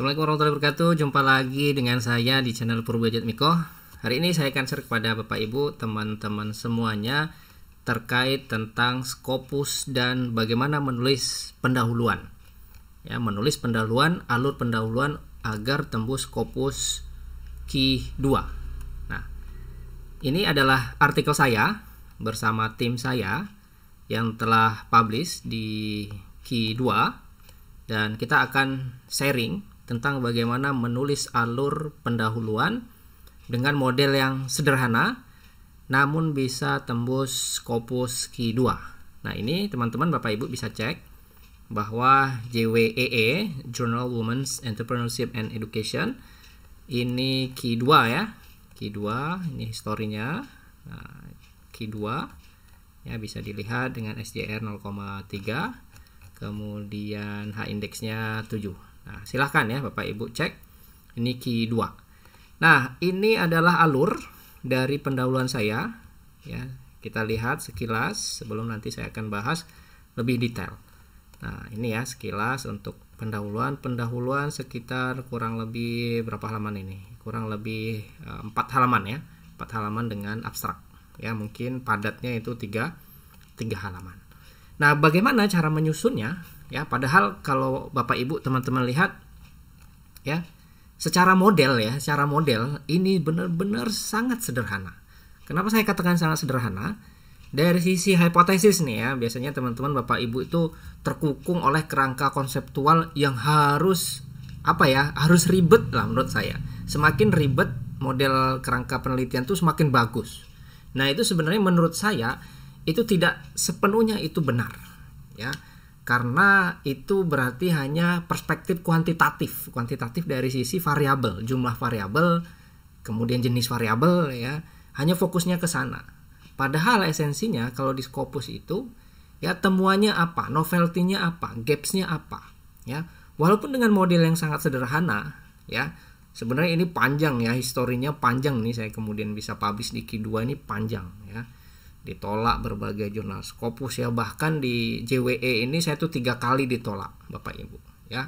Assalamualaikum warahmatullahi wabarakatuh. Jumpa lagi dengan saya di channel Purbudget Miko. Hari ini saya akan share kepada Bapak Ibu, teman-teman semuanya terkait tentang Scopus dan bagaimana menulis pendahuluan. Ya, menulis pendahuluan, alur pendahuluan agar tembus Scopus Q 2. Nah, ini adalah artikel saya bersama tim saya yang telah publish di Q 2 dan kita akan sharing tentang bagaimana menulis alur pendahuluan dengan model yang sederhana namun bisa tembus Scopus Q 2. Nah, ini teman-teman Bapak Ibu bisa cek bahwa JWEE, Journal Women's Entrepreneurship and Education, ini Q 2 ya. Q 2 ini historinya. Nah, Q 2 ya bisa dilihat dengan SJR 0,3, kemudian H indeksnya 7. Nah, silahkan ya Bapak Ibu cek ini Q 2. Nah, ini adalah alur dari pendahuluan saya ya. Kita lihat sekilas sebelum nanti saya akan bahas lebih detail. Nah, ini ya sekilas untuk pendahuluan sekitar kurang lebih berapa halaman ini? Kurang lebih 4 halaman ya. 4 halaman dengan abstrak. Ya, mungkin padatnya itu 3 halaman. Nah, bagaimana cara menyusunnya? Ya, padahal kalau Bapak Ibu teman-teman lihat ya, secara model ini benar-benar sangat sederhana. Kenapa saya katakan sangat sederhana? Dari sisi hipotesis nih ya, biasanya teman-teman Bapak Ibu itu terkukung oleh kerangka konseptual yang harus harus ribet lah menurut saya. Semakin ribet model kerangka penelitian itu semakin bagus. Nah, itu sebenarnya menurut saya itu tidak sepenuhnya itu benar ya. Karena itu berarti hanya perspektif kuantitatif dari sisi variabel, jumlah variabel, kemudian jenis variabel ya, hanya fokusnya ke sana. Padahal esensinya kalau di Scopus itu ya temuannya apa, novelty-nya apa, gaps-nya apa ya. Walaupun dengan model yang sangat sederhana ya, sebenarnya ini panjang ya, historinya panjang nih, saya kemudian bisa publish di Q2 ini panjang ya. Ditolak berbagai jurnal Scopus ya, bahkan di JWE ini saya tuh 3 kali ditolak Bapak Ibu ya.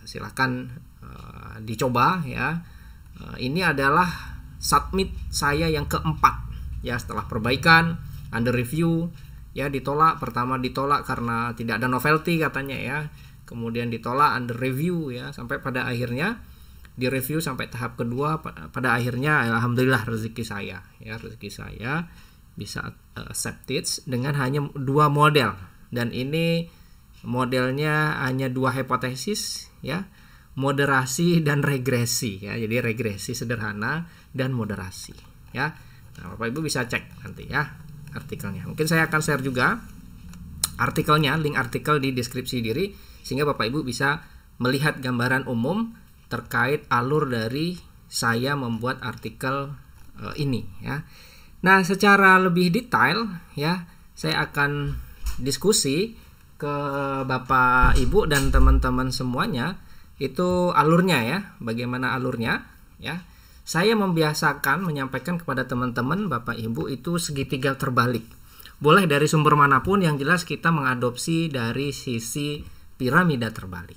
Silahkan dicoba ya. Ini adalah submit saya yang keempat ya, setelah perbaikan, under review ya, ditolak. Pertama ditolak karena tidak ada novelty katanya ya, kemudian ditolak under review ya, sampai pada akhirnya di review sampai tahap kedua. Pada akhirnya alhamdulillah rezeki saya bisa accepted dengan hanya 2 model, dan ini modelnya hanya 2 hipotesis ya, moderasi dan regresi ya. Jadi regresi sederhana dan moderasi ya. Nah, Bapak Ibu bisa cek nanti ya artikelnya. Mungkin saya akan share juga artikelnya, link artikel di deskripsi diri, sehingga Bapak Ibu bisa melihat gambaran umum terkait alur dari saya membuat artikel ini ya. Nah, secara lebih detail ya, saya akan diskusi ke Bapak Ibu dan teman-teman semuanya itu alurnya ya, bagaimana alurnya ya. Saya membiasakan menyampaikan kepada teman-teman Bapak Ibu itu segitiga terbalik. Boleh dari sumber manapun, yang jelas kita mengadopsi dari sisi piramida terbalik.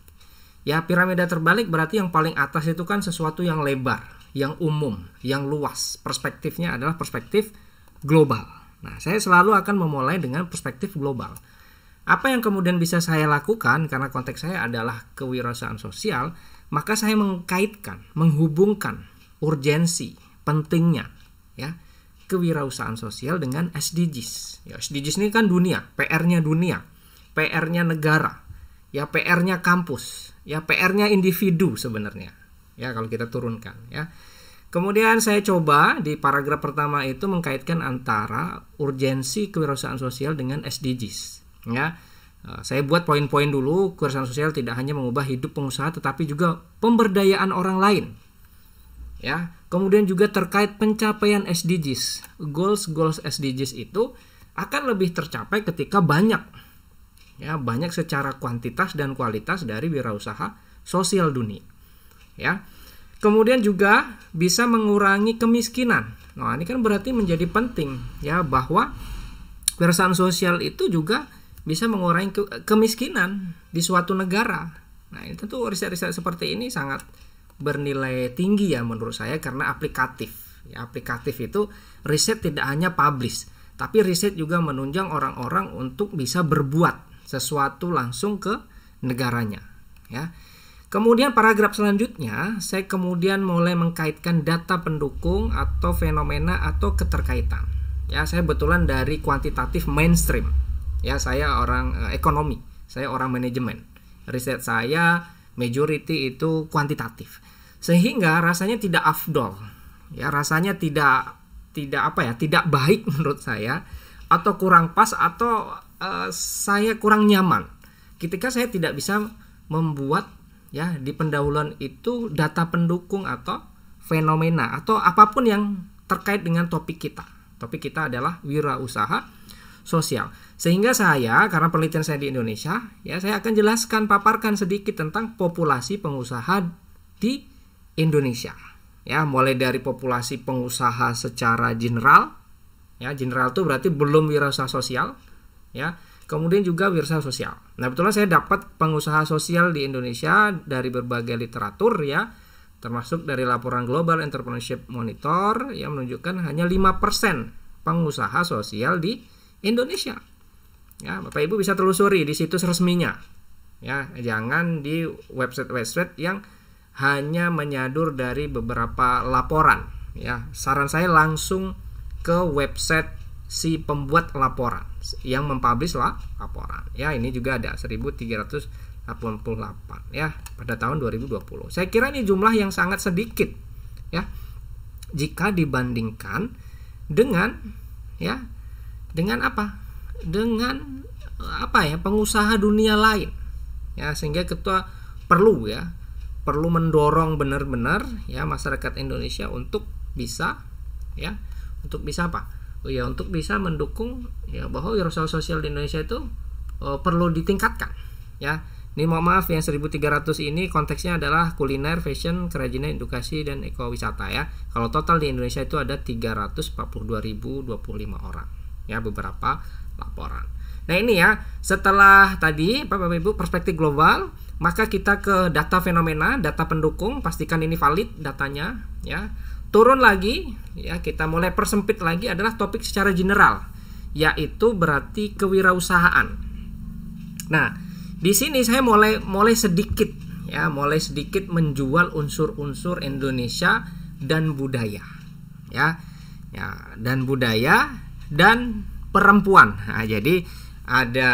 Ya, piramida terbalik berarti yang paling atas itu kan sesuatu yang lebar, yang umum, yang luas. Perspektifnya adalah perspektif global. Nah, saya selalu akan memulai dengan perspektif global. Apa yang kemudian bisa saya lakukan, karena konteks saya adalah kewirausahaan sosial, maka saya mengkaitkan, menghubungkan urgensi, pentingnya ya, kewirausahaan sosial dengan SDGs. Ya, SDGs ini kan dunia, PR-nya dunia, PR-nya negara, ya PR-nya kampus, ya PR-nya individu sebenarnya. Ya, kalau kita turunkan ya. Kemudian saya coba di paragraf pertama itu mengkaitkan antara urgensi kewirausahaan sosial dengan SDGs ya. Saya buat poin-poin dulu. Kewirausahaan sosial tidak hanya mengubah hidup pengusaha tetapi juga pemberdayaan orang lain ya. Kemudian juga terkait pencapaian SDGs. Goals SDGs itu akan lebih tercapai ketika banyak secara kuantitas dan kualitas dari wirausaha sosial dunia ya. Kemudian juga bisa mengurangi kemiskinan. Nah, ini kan berarti menjadi penting ya, bahwa kewirausahaan sosial itu juga bisa mengurangi kemiskinan di suatu negara Nah, ini tentu riset-riset seperti ini sangat bernilai tinggi ya menurut saya karena aplikatif. Ya, aplikatif itu riset tidak hanya publish, tapi riset juga menunjang orang-orang untuk bisa berbuat sesuatu langsung ke negaranya, ya. Kemudian paragraf selanjutnya saya kemudian mulai mengkaitkan data pendukung atau fenomena atau keterkaitan. Ya, saya betulan dari kuantitatif mainstream. Ya, saya orang ekonomi, saya orang manajemen. Riset saya majority itu kuantitatif. Sehingga rasanya tidak afdol. Ya, rasanya tidak baik menurut saya atau kurang pas atau saya kurang nyaman ketika saya tidak bisa membuat ya di pendahuluan itu data pendukung atau fenomena atau apapun yang terkait dengan topik kita. Topik kita adalah wirausaha sosial. Sehingga saya, karena penelitian saya di Indonesia, ya saya akan jelaskan, paparkan sedikit tentang populasi pengusaha di Indonesia. Ya, mulai dari populasi pengusaha secara general. Ya, general itu berarti belum wirausaha sosial, ya. Kemudian juga wirausaha sosial. Nah, betulan saya dapat pengusaha sosial di Indonesia dari berbagai literatur ya, termasuk dari laporan Global Entrepreneurship Monitor yang menunjukkan hanya 5% pengusaha sosial di Indonesia. Ya, Bapak Ibu bisa telusuri di situs resminya. Ya, jangan di website-website yang hanya menyadur dari beberapa laporan. Ya, saran saya langsung ke website si pembuat laporan yang mempublish laporan. Ya, ini juga ada 1388 ya pada tahun 2020. Saya kira ini jumlah yang sangat sedikit ya jika dibandingkan dengan pengusaha dunia lain. Ya, sehingga ketua perlu mendorong benar-benar ya masyarakat Indonesia untuk bisa untuk bisa mendukung ya bahwa wirausaha sosial di Indonesia itu perlu ditingkatkan ya. Ini mohon maaf yang 1300 ini konteksnya adalah kuliner, fashion, kerajinan, edukasi dan ekowisata ya. Kalau total di Indonesia itu ada 342.025 orang ya, beberapa laporan. Nah, ini ya, setelah tadi Bapak Ibu perspektif global, maka kita ke data fenomena, data pendukung, pastikan ini valid datanya ya. Turun lagi ya, kita mulai persempit lagi adalah topik secara general, yaitu berarti kewirausahaan. Nah, di sini saya mulai sedikit menjual unsur-unsur Indonesia dan budaya. Ya, dan budaya dan perempuan. Nah, jadi ada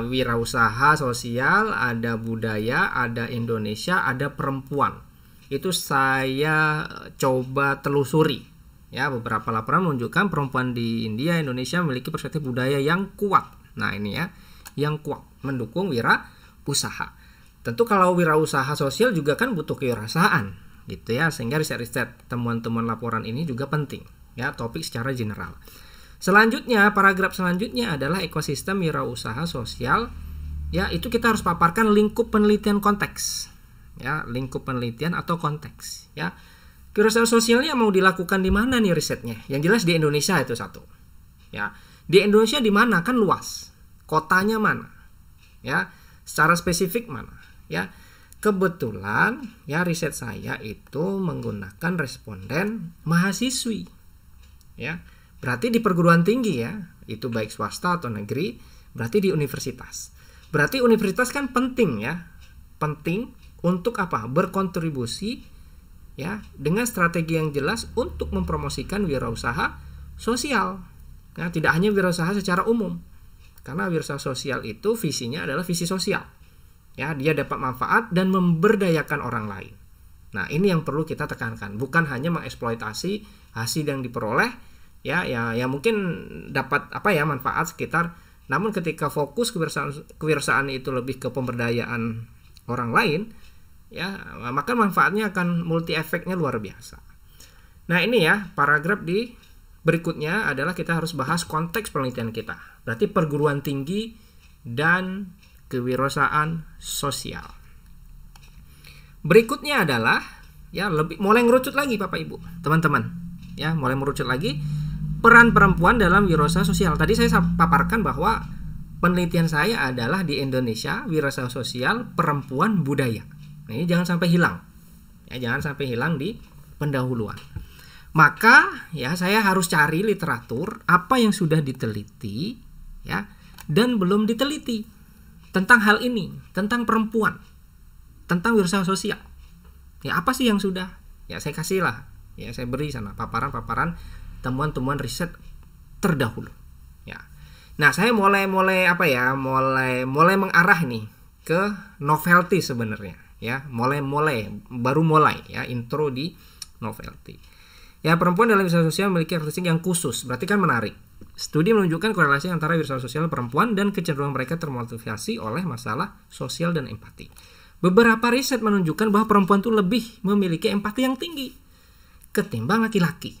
wirausaha sosial, ada budaya, ada Indonesia, ada perempuan. Itu saya coba telusuri ya, beberapa laporan menunjukkan perempuan di India, Indonesia memiliki perspektif budaya yang kuat. Nah, ini ya, yang kuat mendukung wirausaha. Tentu kalau wirausaha sosial juga kan butuh kewirausahaan gitu ya, sehingga riset-riset temuan-temuan laporan ini juga penting ya, topik secara general. Selanjutnya, paragraf selanjutnya adalah ekosistem wirausaha sosial. Ya, itu kita harus paparkan lingkup penelitian konteks. Ya, lingkup penelitian atau konteks ya. Kewirausahaan sosialnya mau dilakukan di mana nih risetnya? Yang jelas di Indonesia itu satu. Ya, di Indonesia di mana? Kan luas. Kotanya mana? Ya, secara spesifik mana? Ya. Kebetulan ya riset saya itu menggunakan responden mahasiswi. Ya. Berarti di perguruan tinggi ya, itu baik swasta atau negeri, berarti di universitas. Berarti universitas kan penting ya. Penting untuk apa? Berkontribusi ya dengan strategi yang jelas untuk mempromosikan wirausaha sosial. Nah, tidak hanya wirausaha secara umum. Karena wirausaha sosial itu visinya adalah visi sosial. Ya, dia dapat manfaat dan memberdayakan orang lain. Nah, ini yang perlu kita tekankan, bukan hanya mengeksploitasi hasil yang diperoleh ya mungkin dapat manfaat sekitar, namun ketika fokus kewirausahaan itu lebih ke pemberdayaan orang lain ya, maka manfaatnya akan multi efeknya luar biasa. Nah, ini ya paragraf di berikutnya adalah kita harus bahas konteks penelitian kita. Berarti perguruan tinggi dan kewirausahaan sosial. Berikutnya adalah ya mulai ngerucut lagi Bapak Ibu, teman-teman. Ya, mulai merucut lagi peran perempuan dalam wirausaha sosial. Tadi saya paparkan bahwa penelitian saya adalah di Indonesia wirausaha sosial perempuan budaya. Nah, ini jangan sampai hilang. Ya, jangan sampai hilang di pendahuluan. Maka ya saya harus cari literatur apa yang sudah diteliti ya dan belum diteliti tentang hal ini, tentang perempuan, tentang wirausaha sosial. Ya, apa sih yang sudah? Ya, saya kasih lah. Ya, saya beri sana paparan-paparan temuan-temuan riset terdahulu. Ya. Nah, saya mulai mengarah nih ke novelty sebenarnya, ya. Baru mulai ya intro di novelty. Ya, perempuan dalam wirausaha sosial memiliki karakteristik yang khusus, berarti kan menarik. Studi menunjukkan korelasi antara wirausaha sosial perempuan dan kecenderungan mereka termotivasi oleh masalah sosial dan empati. Beberapa riset menunjukkan bahwa perempuan itu lebih memiliki empati yang tinggi ketimbang laki-laki.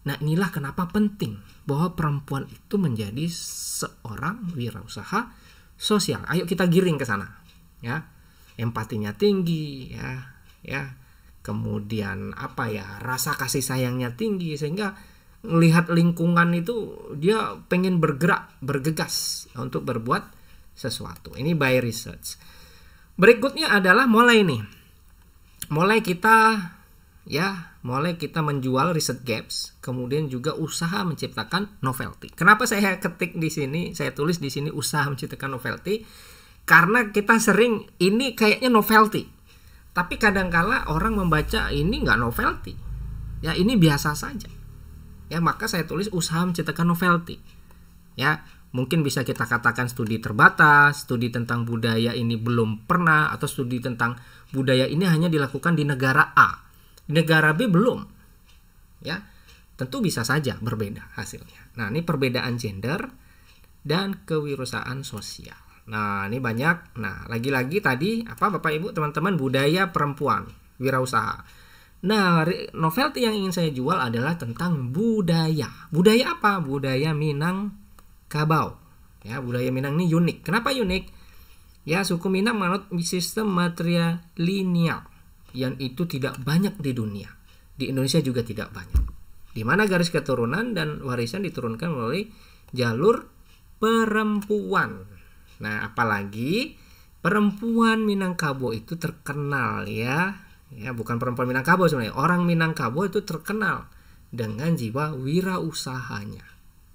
Nah, inilah kenapa penting bahwa perempuan itu menjadi seorang wirausaha sosial. Ayo kita giring ke sana, ya. Empatinya tinggi, ya. Kemudian rasa kasih sayangnya tinggi sehingga melihat lingkungan itu dia pengen bergerak, bergegas untuk berbuat sesuatu. Ini by research. Berikutnya adalah mulai kita menjual riset gaps, kemudian juga usaha menciptakan novelty. Kenapa saya ketik di sini, saya tulis di sini usaha menciptakan novelty? Karena kita sering ini kayaknya novelty, tapi kadangkala orang membaca ini nggak novelty, ya ini biasa saja. Ya, maka saya tulis usaha menciptakan novelty. Ya, mungkin bisa kita katakan studi terbatas, studi tentang budaya ini belum pernah, atau studi tentang budaya ini hanya dilakukan di negara A, di negara B belum. Ya, tentu bisa saja berbeda hasilnya. Nah, ini perbedaan gender dan kewirausahaan sosial. Nah, ini banyak. Nah, lagi-lagi tadi Bapak Ibu teman-teman, budaya perempuan wirausaha. Nah, novelty yang ingin saya jual adalah tentang budaya. Budaya apa? Budaya Minangkabau. Ya, budaya Minang ini unik. Kenapa unik? Ya, suku Minang menganut sistem matrilineal yang itu tidak banyak di dunia. Di Indonesia juga tidak banyak. Di mana garis keturunan dan warisan diturunkan melalui jalur perempuan. Nah, apalagi perempuan Minangkabau itu terkenal ya. Ya, bukan perempuan Minangkabau sebenarnya. Orang Minangkabau itu terkenal dengan jiwa wirausahanya.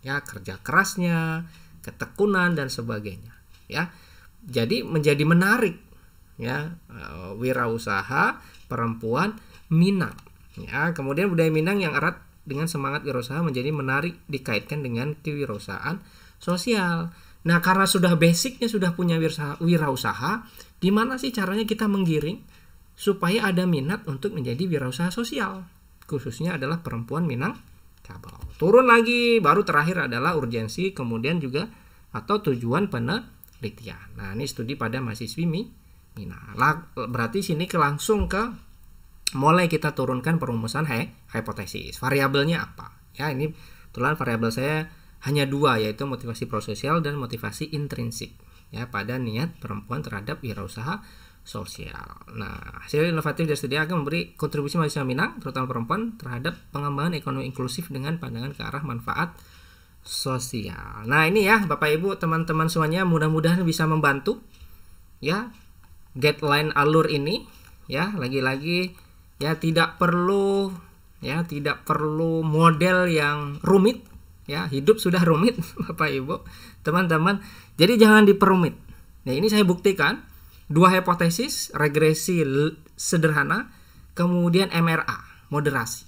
Ya, kerja kerasnya, ketekunan dan sebagainya. Ya. Jadi menjadi menarik ya, wirausaha perempuan Minang. Ya, kemudian budaya Minang yang erat dengan semangat wirausaha menjadi menarik dikaitkan dengan kewirausahaan sosial. Nah, karena sudah basicnya sudah punya wirausaha, gimana sih caranya kita menggiring supaya ada minat untuk menjadi wirausaha sosial, khususnya adalah perempuan Minangkabau. Turun lagi, baru terakhir adalah urgensi, kemudian juga atau tujuan penelitian. Nah, ini studi pada mahasiswi Minang. Berarti sini langsung ke mulai kita turunkan perumusan hipotesis. Variabelnya apa? Ya, ini kebetulan variabel saya hanya 2, yaitu motivasi prososial dan motivasi intrinsik. Ya, pada niat perempuan terhadap wirausaha sosial. Nah, hasil inovatif dari studi akan memberi kontribusi mahasiswa Minang, terutama perempuan, terhadap pengembangan ekonomi inklusif dengan pandangan ke arah manfaat sosial. Nah, ini ya Bapak Ibu teman-teman semuanya, mudah-mudahan bisa membantu ya guideline alur ini ya. Lagi-lagi ya tidak perlu model yang rumit ya, hidup sudah rumit Bapak Ibu teman-teman, jadi jangan diperumit. Nah, ini saya buktikan 2 hipotesis, regresi sederhana, kemudian MRA, moderasi.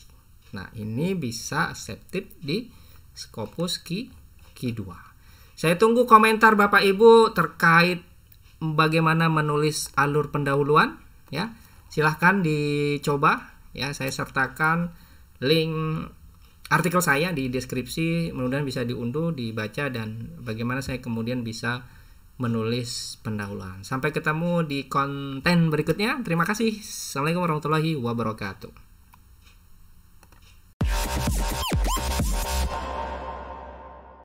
Nah, ini bisa accepted di Scopus Q2. Saya tunggu komentar Bapak Ibu terkait bagaimana menulis alur pendahuluan ya. Silahkan dicoba ya, saya sertakan link artikel saya di deskripsi, mudah-mudahan bisa diunduh, dibaca, dan bagaimana saya kemudian bisa menulis pendahuluan. Sampai ketemu di konten berikutnya. Terima kasih. Assalamualaikum warahmatullahi wabarakatuh.